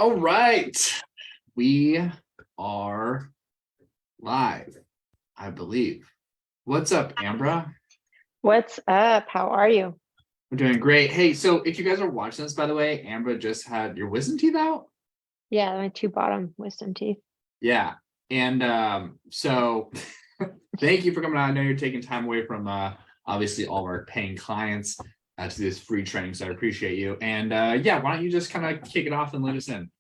All right. We are live, I believe. What's up, Ambra? What's up? How are you? I'm doing great. Hey, so if you guys are watching this, by the way, Ambra just had your wisdom teeth out. Yeah, my two bottom wisdom teeth. Yeah. And so thank you for coming on. I know you're taking time away from obviously all of our paying clients to do this free training. So I appreciate you. And yeah, why don't you just kind of kick it off and let us in?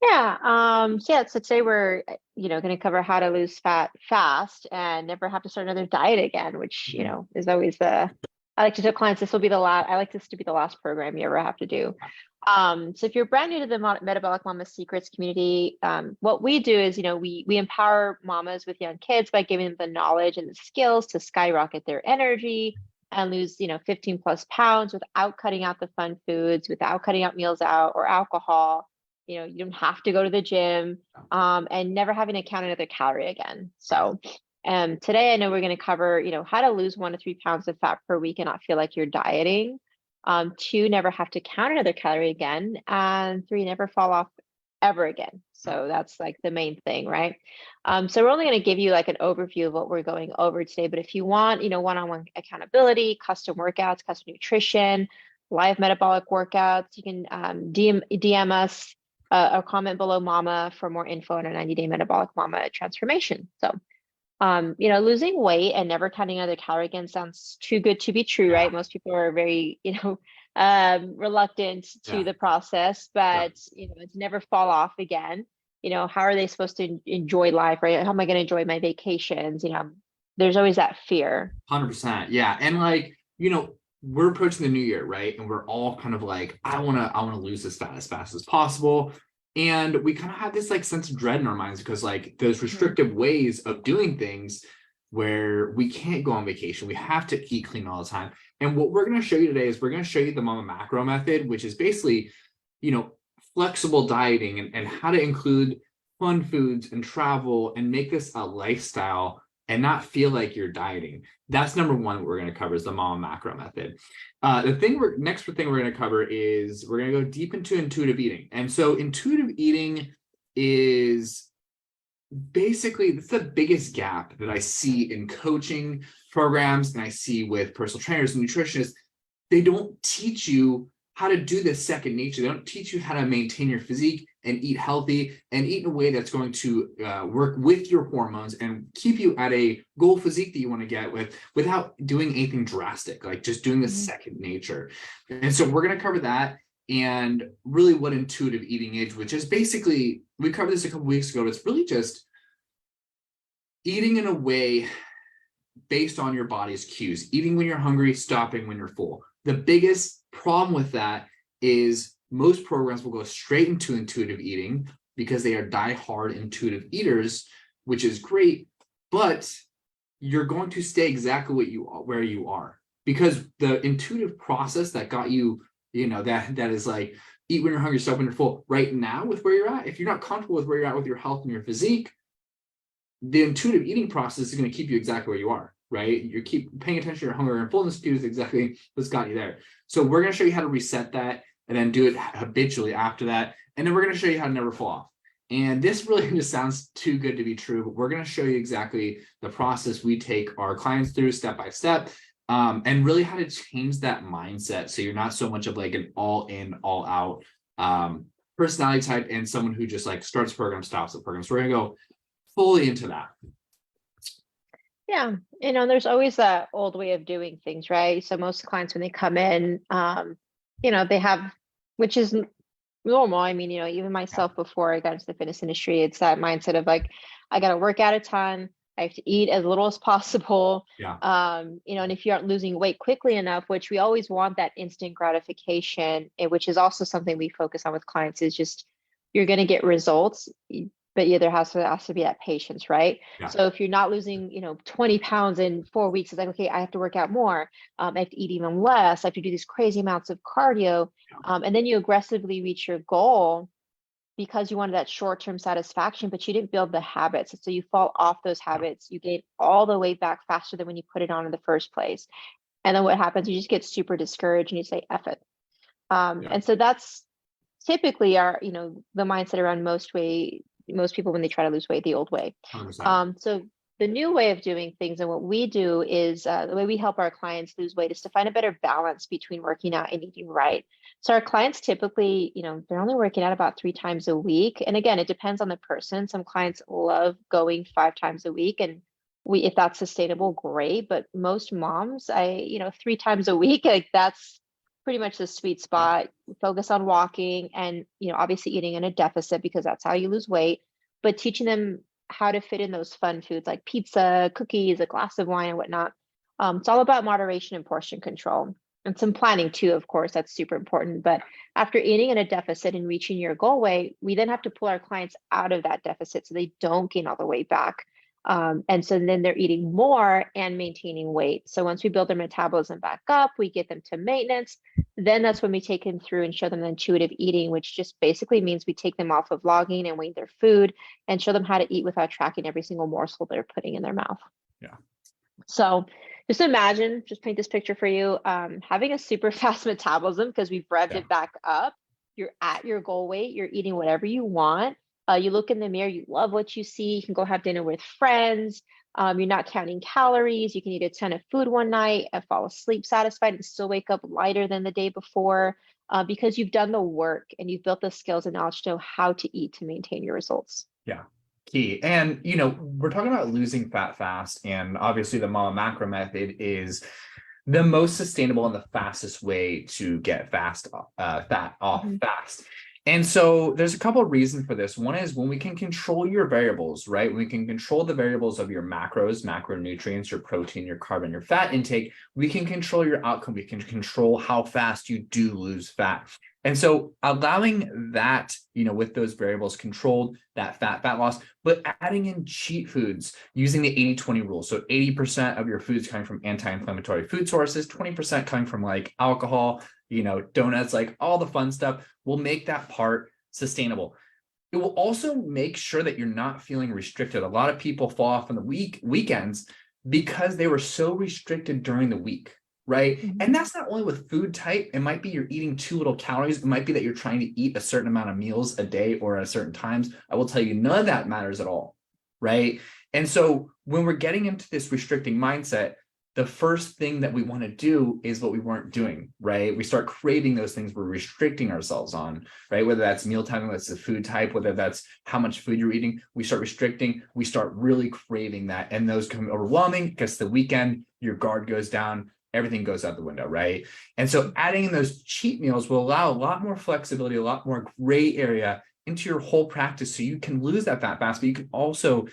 So today we're going to cover how to lose fat fast and never have to start another diet again, which, is always I like to tell clients this will be the last, I like this to be the last program you ever have to do. So if you're brand new to the Metabolic Mama Secrets community, what we do is, we empower mamas with young kids by giving them the knowledge and the skills to skyrocket their energy and lose, 15 plus pounds without cutting out the fun foods, without cutting out meals out or alcohol. You don't have to go to the gym, and never having to count another calorie again. So today I know we're going to cover, how to lose 1 to 3 pounds of fat per week and not feel like you're dieting. Two, never have to count another calorie again. And three, never fall off ever again. So that's like the main thing, right? So we're only going to give you like an overview of what we're going over today. But if you want, one-on-one accountability, custom workouts, custom nutrition, live metabolic workouts, you can DM us a comment below mama for more info on a 90-day metabolic mama transformation. So losing weight and never counting another calorie again sounds too good to be true, right? Most people are very, reluctant to the process, but it's never fall off again. How are they supposed to enjoy life, right? How am I going to enjoy my vacations? There's always that fear. 100%. Yeah. And we're approaching the new year, right? And we're all kind of like, I want to lose this fat as fast as possible. And we kind of have this like sense of dread in our minds because like there's restrictive ways of doing things where we can't go on vacation. We have to eat clean all the time. And what we're going to show you today is we're going to show you the Mama Macro method, which is basically, flexible dieting and how to include fun foods and travel and make this a lifestyle and not feel like you're dieting. That's number one. What we're going to cover is the Mama Macro method. The next thing we're going to cover is we're going to go deep into intuitive eating. And so intuitive eating is basically it's the biggest gap that I see in coaching programs and I see with personal trainers and nutritionists. They don't teach you how to do this second nature. They don't teach you how to maintain your physique and eat healthy and eat in a way that's going to work with your hormones and keep you at a goal physique that you want to get without doing anything drastic, like just doing the second nature. And so we're going to cover that and really what intuitive eating is, which is basically, we covered this a couple weeks ago, but it's really just eating in a way based on your body's cues, eating when you're hungry, stopping when you're full. The biggest problem with that is most programs will go straight into intuitive eating because they are die-hard intuitive eaters, which is great, but you're going to stay exactly where you are because the intuitive process that got you, that is like eat when you're hungry, stop when you're full. Right now, with where you're at, if you're not comfortable with where you're at with your health and your physique, the intuitive eating process is going to keep you exactly where you are. Right? You keep paying attention to your hunger and fullness cues, exactly what's got you there. So we're going to show you how to reset that and then do it habitually after that. And then we're going to show you how to never fall off. And this really just sounds too good to be true, but we're going to show you exactly the process we take our clients through step by step, and really how to change that mindset. So you're not so much of like an all in, all out personality type and someone who just like starts the program, stops the program. So we're going to go fully into that. Yeah, there's always that old way of doing things, right? So most clients when they come in, they have, which is normal. I mean, even myself before I got into the fitness industry, it's that mindset of like, I got to work out a ton. I have to eat as little as possible. Yeah. And if you aren't losing weight quickly enough, which we always want that instant gratification, which is also something we focus on with clients, is just you're going to get results, but there has to be that patience, right? Yeah. So if you're not losing, 20 pounds in 4 weeks, it's like, okay, I have to work out more. I have to eat even less. I have to do these crazy amounts of cardio. And then you aggressively reach your goal because you wanted that short-term satisfaction, but you didn't build the habits. So you fall off those habits. You gain all the weight back faster than when you put it on in the first place. And then what happens, you just get super discouraged and you say, F it. And so typically are, the mindset around most people when they try to lose weight the old way. 100%. So the new way of doing things and what we do is the way we help our clients lose weight is to find a better balance between working out and eating right. So our clients typically, they're only working out about 3 times a week. And again, it depends on the person. Some clients love going 5 times a week, and if that's sustainable, great. But most moms, 3 times a week, like that's pretty much the sweet spot. Focus on walking and, obviously eating in a deficit because that's how you lose weight, but teaching them how to fit in those fun foods like pizza, cookies, a glass of wine and whatnot. It's all about moderation and portion control and some planning too, of course, that's super important. But after eating in a deficit and reaching your goal weight, we then have to pull our clients out of that deficit so they don't gain all the weight back. And so then they're eating more and maintaining weight. So once we build their metabolism back up, we get them to maintenance. Then that's when we take them through and show them intuitive eating, which just basically means we take them off of logging and weighing their food and show them how to eat without tracking every single morsel they're putting in their mouth. Yeah. So just imagine, just paint this picture for you, having a super fast metabolism because we've revved it back up. You're at your goal weight, you're eating whatever you want. You look in the mirror, you love what you see. You can go have dinner with friends. You're not counting calories. You can eat a ton of food one night and fall asleep satisfied and still wake up lighter than the day before because you've done the work and you've built the skills and knowledge to know how to eat to maintain your results. Yeah. Key. And, we're talking about losing fat fast, and obviously the Mama Macro method is the most sustainable and the fastest way to get fat off fast. And so there's a couple of reasons for this. One is when we can control your variables, right? When we can control the variables of your macros, macronutrients, your protein, your carb, your fat intake, we can control your outcome. We can control how fast you do lose fat. And so allowing that, with those variables controlled, that fat loss, but adding in cheat foods using the 80-20 rule. So 80% of your foods coming from anti-inflammatory food sources, 20% coming from like alcohol, donuts, like all the fun stuff will make that part sustainable. It will also make sure that you're not feeling restricted. A lot of people fall off on the weekends because they were so restricted during the week. Right. Mm-hmm. And that's not only with food type. It might be you're eating too little calories. It might be that you're trying to eat a certain amount of meals a day or at certain times. I will tell you, none of that matters at all. Right. And so when we're getting into this restricting mindset, the first thing that we want to do is what we weren't doing. Right. We start craving those things we're restricting ourselves on. Right. Whether that's mealtime, whether that's the food type, whether that's how much food you're eating, we start restricting. We start really craving that. And those become overwhelming because the weekend, your guard goes down. Everything goes out the window, right? And so adding in those cheat meals will allow a lot more flexibility, a lot more gray area into your whole practice. So you can lose that fat fast, but you can also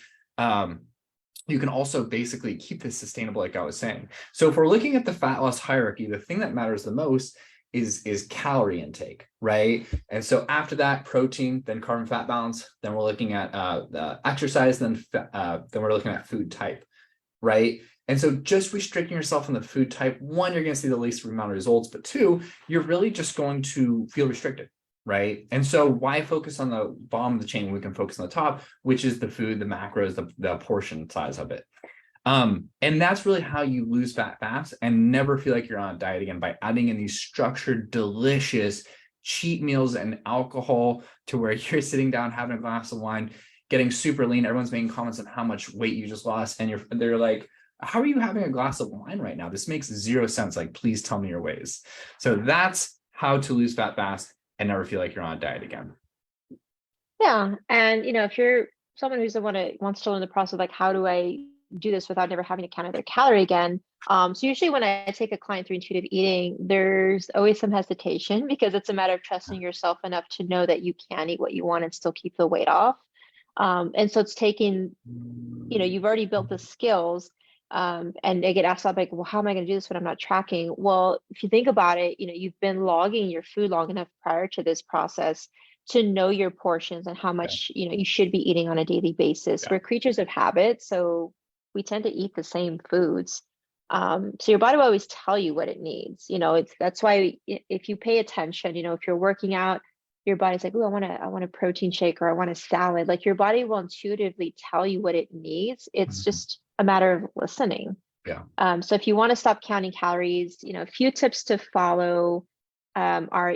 basically keep this sustainable, like I was saying. So if we're looking at the fat loss hierarchy, the thing that matters the most is calorie intake, right? And so after that, protein, then carb and fat balance, then we're looking at the exercise, then we're looking at food type, right? And so just restricting yourself on the food type, one, you're going to see the least amount of results, but two, you're really just going to feel restricted, right? And so why focus on the bottom of the chain when we can focus on the top, which is the food, the macros, the portion size of it. And that's really how you lose fat fast and never feel like you're on a diet again, by adding in these structured, delicious cheat meals and alcohol to where you're sitting down, having a glass of wine, getting super lean. Everyone's making comments on how much weight you just lost. And they're like, how are you having a glass of wine right now? This makes zero sense. Like, please tell me your ways. So that's how to lose fat fast and never feel like you're on a diet again. Yeah. And, if you're someone who's wants to learn the process, like, how do I do this without never having to count their calorie again? So usually when I take a client through intuitive eating, there's always some hesitation because it's a matter of trusting yourself enough to know that you can eat what you want and still keep the weight off. And so it's taking, you've already built the skills. And I get asked a lot, like, well, how am I going to do this when I'm not tracking? Well, if you think about it, you've been logging your food long enough prior to this process to know your portions and how much, you should be eating on a daily basis. We're creatures of habit, so we tend to eat the same foods. So your body will always tell you what it needs. That's why if you pay attention, if you're working out, your body's like, oh, I want a protein shake or I want a salad. Like, your body will intuitively tell you what it needs. It's just a matter of listening. Yeah. So if you want to stop counting calories, a few tips to follow are,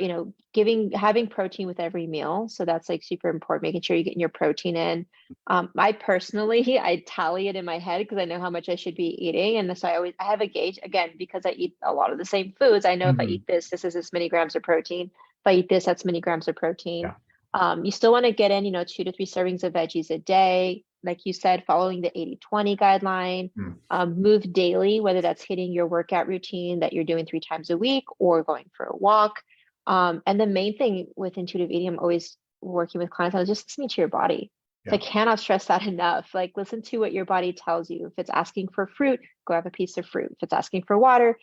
having protein with every meal. So that's like super important, making sure you're getting your protein in. I personally, I tally it in my head because I know how much I should be eating. And so I have a gauge again, because I eat a lot of the same foods. I know if I Mhm. eat this is this many grams of protein. If I eat this, that's many grams of protein. Yeah. You still want to get in, 2 to 3 servings of veggies a day. Like you said, following the 80-20 guideline. Mm. Move daily, whether that's hitting your workout routine that you're doing 3 times a week or going for a walk. And the main thing with intuitive eating, I'm always working with clients, I was just listening to your body. So I Yeah. cannot stress that enough. Like, listen to what your body tells you. If it's asking for fruit, go have a piece of fruit. If it's asking for water,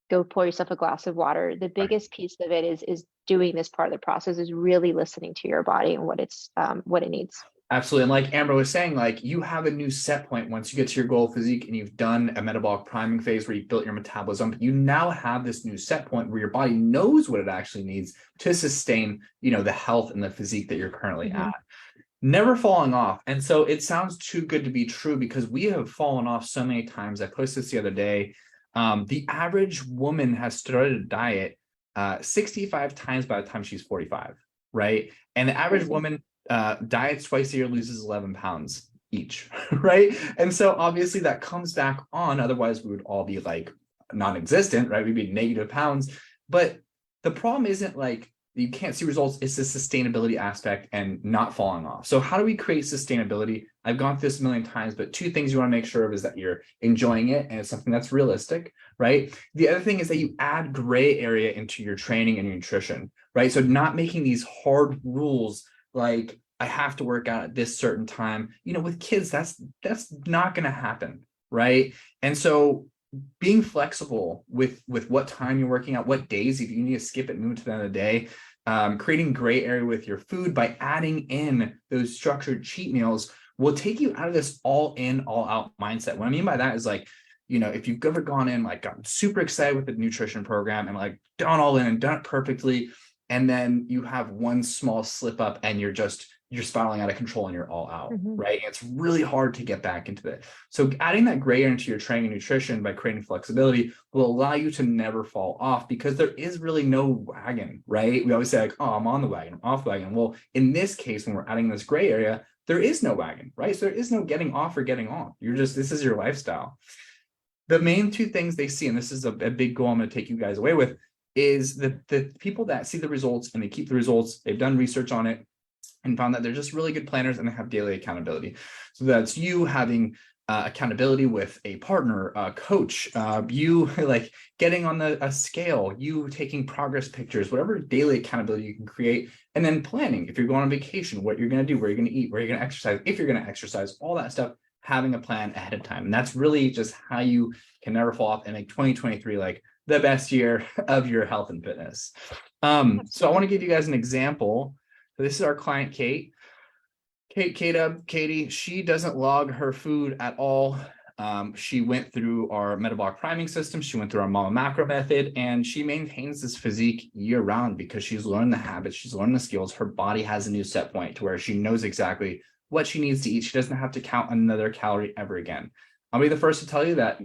go pour yourself a glass of water. The Right. biggest piece of it is doing this part of the process, is really listening to your body and what it needs. Absolutely. And like Amber was saying, like you have a new set point once you get to your goal physique and you've done a metabolic priming phase where you've built your metabolism, you now have this new set point where your body knows what it actually needs to sustain, the health and the physique that you're currently Mhm. at. Never falling off. And so it sounds too good to be true because we have fallen off so many times. I posted this the other day. The average woman has started a diet 65 times by the time she's 45, right? And the average Crazy. woman diets twice a year, loses 11 pounds each, right? And so obviously that comes back on. Otherwise, we would all be like non-existent, right? We'd be negative pounds. But the problem isn't like you can't see results, it's the sustainability aspect and not falling off. So how do we create sustainability? I've gone through this a million times, but 2 things you want to make sure of is that you're enjoying it and it's something that's realistic, right? The other thing is that you add gray area into your training and your nutrition, right? So not making these hard rules like I have to work out at this certain time. With kids, that's not going to happen, right? And so being flexible with what time you're working out, what days, if you need to skip it, move to the end of the day, creating gray area with your food by adding in those structured cheat meals will take you out of this all in, all out mindset. What I mean by that is like, if you've ever gone in, like gotten super excited with the nutrition program and like done all in and done it perfectly, and then you have one small slip up and you're spiraling out of control and you're all out, Mhm. right? It's really hard to get back into that. So adding that gray area into your training and nutrition by creating flexibility will allow you to never fall off because there is really no wagon, right? We always say like, oh, I'm on the wagon, I'm off the wagon. Well, in this case, when we're adding this gray area, there is no wagon, right? So there is no getting off or getting on. This is your lifestyle. The main 2 things they see, and this is a big goal I'm going to take you guys away with, is the people that see the results and they keep the results, they've done research on it and found that they're just really good planners and they have daily accountability. So that's you having accountability with a partner, a coach, you like getting on a scale, you taking progress pictures, whatever daily accountability you can create, and then planning. If you're going on vacation, what you're going to do, where you're going to eat, where you're going to exercise, if you're going to exercise, all that stuff, having a plan ahead of time. And that's really just how you can never fall off and make 2023 like the best year of your health and fitness. So I want to give you guys an example. So this is our client, Katie, she doesn't log her food at all. She went through our metabolic priming system. She went through our Mama Macro method, and she maintains this physique year round because she's learned the habits, she's learned the skills. Her body has a new set point to where she knows exactly what she needs to eat. She doesn't have to count another calorie ever again. I'll be the first to tell you that,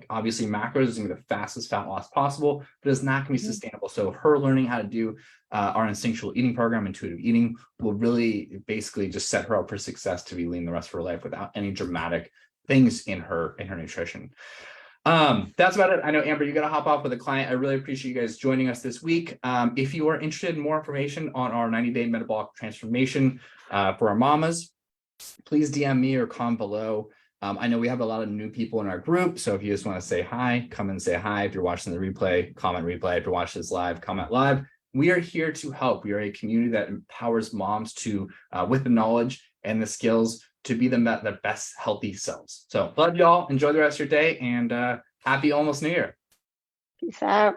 obviously macros is going to be the fastest fat loss possible, but it's not going to be sustainable. So her learning how to do our instinctual eating program, intuitive eating, will really basically just set her up for success to be lean the rest of her life without any dramatic things in her nutrition. That's about it. I know, Amber, you got to hop off with a client. I really appreciate you guys joining us this week. If you are interested in more information on our 90-day metabolic transformation for our mamas, please DM me or comment below. I know we have a lot of new people in our group, so if you just want to say hi, come and say hi. If you're watching the replay, comment replay. If you're watching this live, comment live. We are here to help. We are a community that empowers moms to, with the knowledge and the skills, to be the best healthy selves. So love y'all. Enjoy the rest of your day, and happy almost New Year. Peace out.